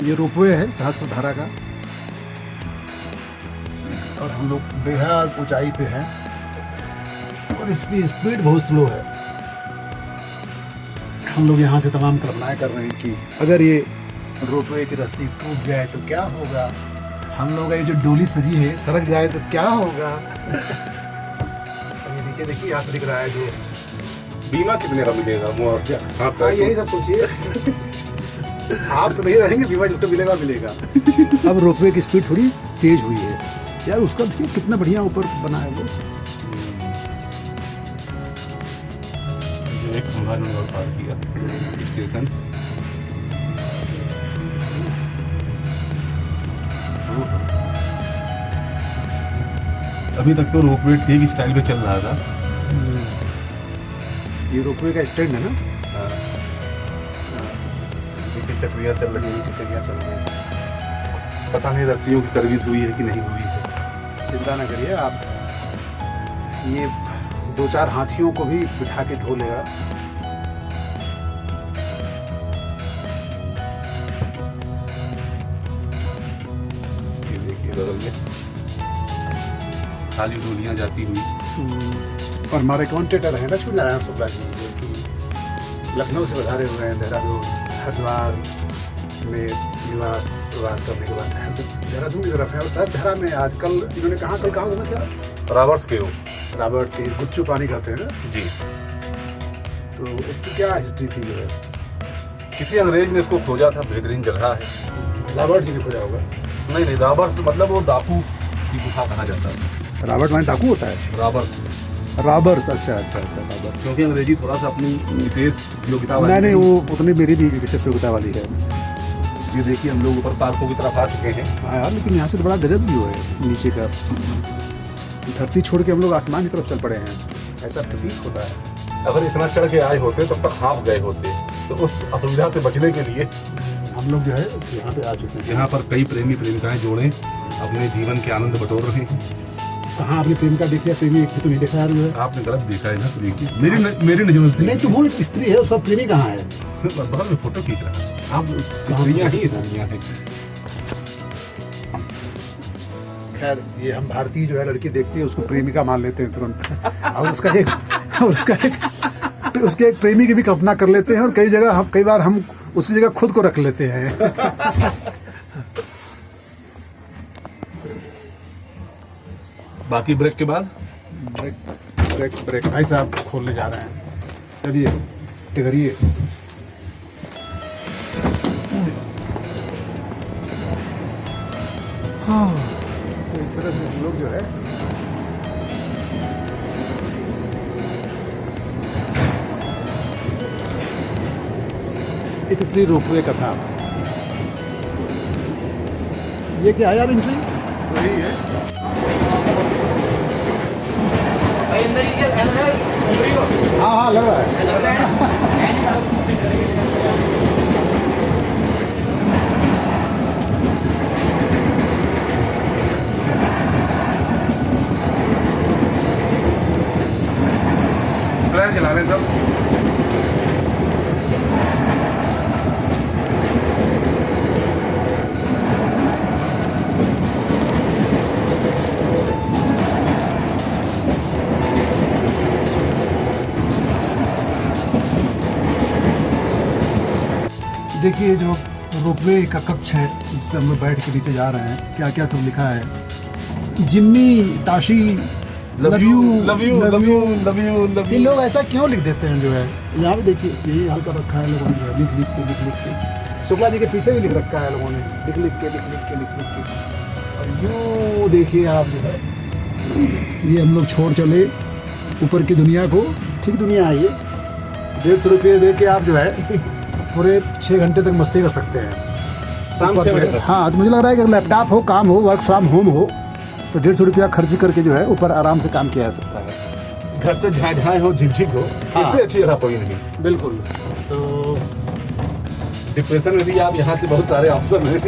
ये रोपवे है सहस्त्रधारा का और हम लोग बेहद ऊंचाई पे हैं और इसकी स्पीड बहुत स्लो है। हम लोग यहाँ से तमाम कल्पनाएं कर रहे हैं कि अगर ये रोपवे की रस्सी टूट जाए तो क्या होगा, हम लोग ये जो डोली सजी है सरक जाए तो क्या होगा। ये नीचे देखिए यहाँ से दिख रहा है जो बीमा कितने का मिलेगा मुआवजा? हाँ हाँ, यही सब सोचिए। आप तो नहीं रहेंगे, बीमा जिसको मिलेगा मिलेगा। अब रोपवे की स्पीड थोड़ी तेज हुई है यार, उसका देखिए कितना बढ़िया ऊपर बना है वो। जो एक खंभा नंबर पार किया स्टेशन। अभी तक तो रोपवे ठीक स्टाइल में चल रहा था। ये रोपवे का स्टैंड है ना, चक्रियाँ चल रही है, चक्रियाँ चल रही है। पता नहीं रस्सियों की सर्विस हुई है कि नहीं हुई है। चिंता ना करिए आप, ये 2-4 हाथियों को भी बिठा के ढो लेगा। ये देखिए बगल में खाली डोलियाँ जाती हुई। और हमारे कॉन्ट्रेक्टर हैं लक्ष्मी नारायण शुक्ला जी, जो कि लखनऊ से पधारे हुए हैं देहरादून हरिद्वार में निवास प्रवास करने के बाद देहरादून की तरफ है। और सहस्त्रधारा में आजकल इन्होंने कहाँ घूमे थे? रॉबर्ट्स के हो, रॉबर्ट्स के गुच्चू पानी कहते हैं ना जी। तो इसकी क्या हिस्ट्री थी जो है? किसी अंग्रेज ने इसको खोजा था, बेहतरीन जगह है। रॉबर्ट जी ने खोजा होगा। नहीं, रॉबर्ट्स मतलब वो डाकू की गुफा कहा जाता है। रॉबर्ट माने डाकू होता है? रॉबर्ट्स, अच्छा रॉबर्ट्स। क्योंकि अंग्रेजी थोड़ा सा अपनी विशेष योग्यता वाली नहीं, वो उतनी मेरी भी विशेष योग्यता वाली है। ये देखिए हम लोग ऊपर पार्कों की तरफ आ चुके हैं। हाँ यार, लेकिन यहाँ से तो बड़ा गजब व्यू है नीचे का। धरती छोड़ के हम लोग आसमान की तरफ चल पड़े हैं, ऐसा प्रतीत होता है। अगर इतना चढ़ के आए होते तब तक हाँफ गए होते। तो उस असुविधा से बचने के लिए हम लोग जो है यहाँ पे आ चुके हैं। यहाँ पर कई प्रेमी प्रेमिकाएं जोड़े अपने जीवन के आनंद बटोर रहे हैं। कहाँ आपने प्रेमिका देखी? प्रेमी एक तो नहीं देखा यार। आपने गलत देखा है ना, देखिए मेरी नजरों से नहीं तो वो एक स्त्री है, उसका प्रेमी कहाँ है? बगल में फोटो खींच रहा है। आप स्त्रियाँ ही स्त्रियाँ हैं। खैर, ये हम भारतीय जो है लड़की देखते हैं उसको प्रेमिका मान लेते हैं तुरंत। और उसके एक प्रेमी की भी कल्पना कर लेते हैं और कई बार हम उसकी जगह खुद को रख लेते हैं। बाकी ब्रेक के बाद ब्रेक भाई साहब खोलने जा रहे हैं। चलिए टिकरिए। तो इस तरह से हम लोग जो है एक श्री रोपवे का था। ये क्या है यार? एंट्री वही है। हाँ लग रहा है। ट्रेन चला रहे हैं सब। देखिए जो रोपवे का कक्ष है जिस पे हम लोग बैठ के नीचे जा रहे हैं, क्या क्या सब लिखा है। Jimmy Tashi love you. ये लोग ऐसा क्यों लिख देते हैं जो है? यहाँ भी देखिए यही हाल कर रखा है लोगों ने, लिख के। शुक्ला जी के पीछे भी लिख रखा है लोगों ने, लिख के। और यूँ देखिए आप जो है, ये हम लोग छोड़ चले ऊपर की दुनिया को। ठीक दुनिया है ये। 150 रुपये दे के आप जो है पूरे 6 घंटे तक मस्ती कर सकते हैं। शाम 6 बजे तक। हाँ, तो मुझे लग रहा है कि लैपटॉप हो, काम हो, वर्क फ्रॉम होम हो, तो 150 रुपया खर्च करके जो है ऊपर आराम से काम किया जा सकता है। घर से झाझाए हो, झिकझिक हो, हाँ। इससे अच्छी जगह कोई नहीं। बिल्कुल। तो डिप्रेशन में भी आप यहाँ से बहुत सारे ऑप्शन हैं।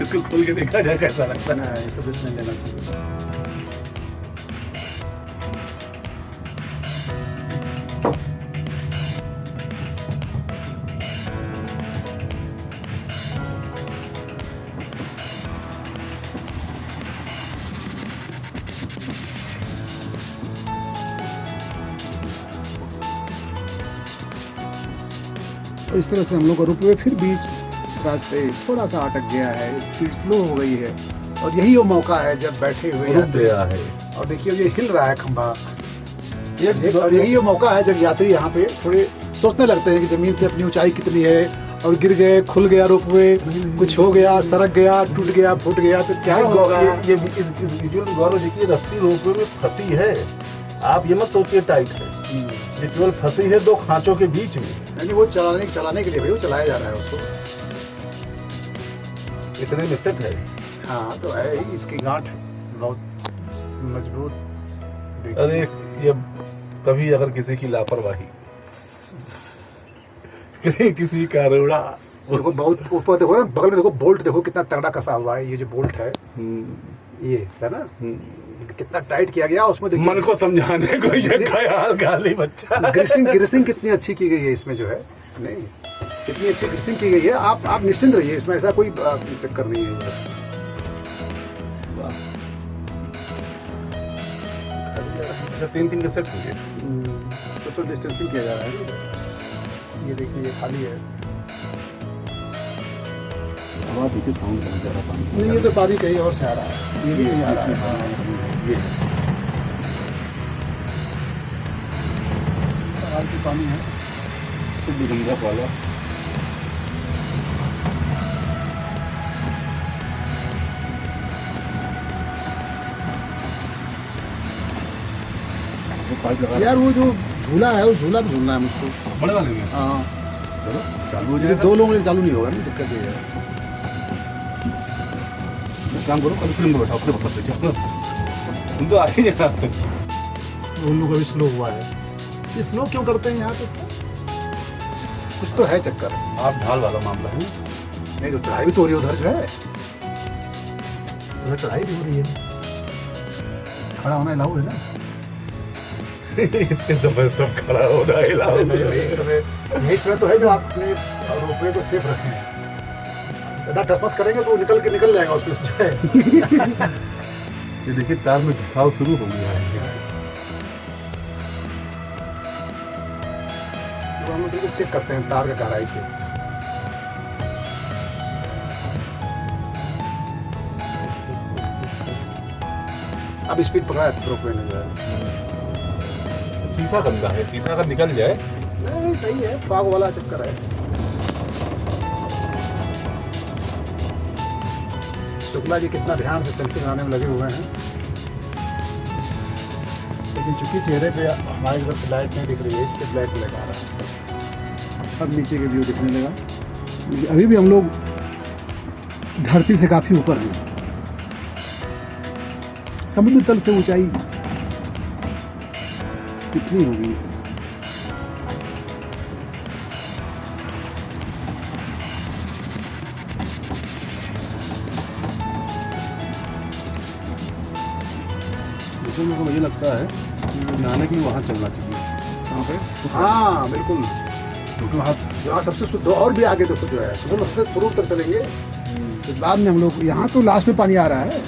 इसको खोल के देखा जाए कैसा लगता है। नहीं, इसे नहीं लेना चाहिए। तो इस तरह से हम लोग का रोपवे फिर बीच रास्ते थोड़ा सा अटक गया है, स्पीड स्लो हो गई है, और यही वो मौका है जब बैठे हुए रुक गया है। और देखिए ये हिल रहा है खंभा, और यही वो मौका है जब यात्री यहाँ पे थोड़े सोचने लगते हैं कि जमीन से अपनी ऊंचाई कितनी है, और गिर गए, खुल गया रोपवे, कुछ हो गया, सरक गया, टूट गया, फूट गया तो क्या होगा। ये इस वीडियो में गौरव देखिए, रस्सी रोपवे में फंसी है, आप ये मत सोचिए टाइट है, ये केवल फंसी है 2 खांचों के बीच में। यानी वो चलाने के लिए भाई वो चलाया जा रहा है उसको। इतने में सेट है। हाँ तो है ही, इसकी गांठ बहुत मजबूत। अरे ये कभी अगर किसी की लापरवाही, कहीं किसी का रोड़ा, देखो बहुत ऊपर देखो ना, बगल में देखो बोल्ट देखो कितना तगड़ा कसा हुआ है, ये जो बोल्ट है ये है ना, कितना टाइट किया गया उसमें। देखिए मन को समझाने को ये ख्याल गाली बच्चा। ग्रीसिंग कितनी अच्छी की गई है इसमें जो है, नहीं कितनी अच्छी ग्रीसिंग की गई है। आप निश्चिंत रहिए, इसमें ऐसा कोई चक्कर नहीं है। 3 के सेट हुए, सोशल डिस्टेंसिंग किया जा रहा है। ये देखिए ये खाली है, हवा देखिए साउंड बहुत ज़्यादा पानी। नहीं ये तो पानी कहीं और से आ रहा है, ये भी नहीं आ रहा है। ये की पानी है, शुद्ध गंगा वाला। यार वो जो झूला है, वो झूला भी झूलना है मुझको, बड़े वाले में। हाँ चलो चालू हो ये जाएगा। 2 लोगों के लिए चालू नहीं होगा ना, दिक्कत ये है। एक काम करो, कल फिल्म में बैठाओ, अपने पकड़ लीजिए, तुम तो आ ही जाना। उन लोगों का भी स्लो हुआ है। ये स्लो क्यों करते हैं यहाँ पे, कुछ तो है चक्कर। आप ढाल वाला मामला है। नहीं तो चढ़ाई भी तो हो रही है उधर जो है, उधर चढ़ाई भी हो रही है, खड़ा होना अलाउ है ना। इतने समय सब खड़ा हो रहा है, हिलाओ नहीं। यही समय तो है जो आप अपने रोपवे को सेफ रखें। ज़्यादा टसमस करेंगे तो निकल जाएगा उसमें से जो है। ये देखिए तार में घिसाव शुरू हो गया है। तो हम लोग चेक करते हैं तार का गहराई से। अब स्पीड पकड़ा है रोपवे ने जो है। शीशा गंदा है, शीशा अगर निकल जाए। नहीं सही है, फॉग वाला चक्कर है। शुक्ला जी कितना ध्यान से सेल्फी बनाने में लगे हुए हैं, लेकिन चूंकि चेहरे पे हमारी तरफ से लाइट नहीं दिख रही है, इसलिए ब्लैक आ रहा है। अब नीचे के व्यू दिखने लगा। अभी भी हम लोग धरती से काफी ऊपर हैं। समुद्र तल से ऊंचाई कितनी होगी, मुझे लगता है नहाने के लिए वहाँ चलना चाहिए। कहाँ पे? हाँ बिल्कुल, क्योंकि वहाँ सबसे शुद्ध। और भी आगे देखो जो है, सबसे शुरू तक चलेंगे, तो बाद में हम लोग यहाँ तो लास्ट में पानी आ रहा है।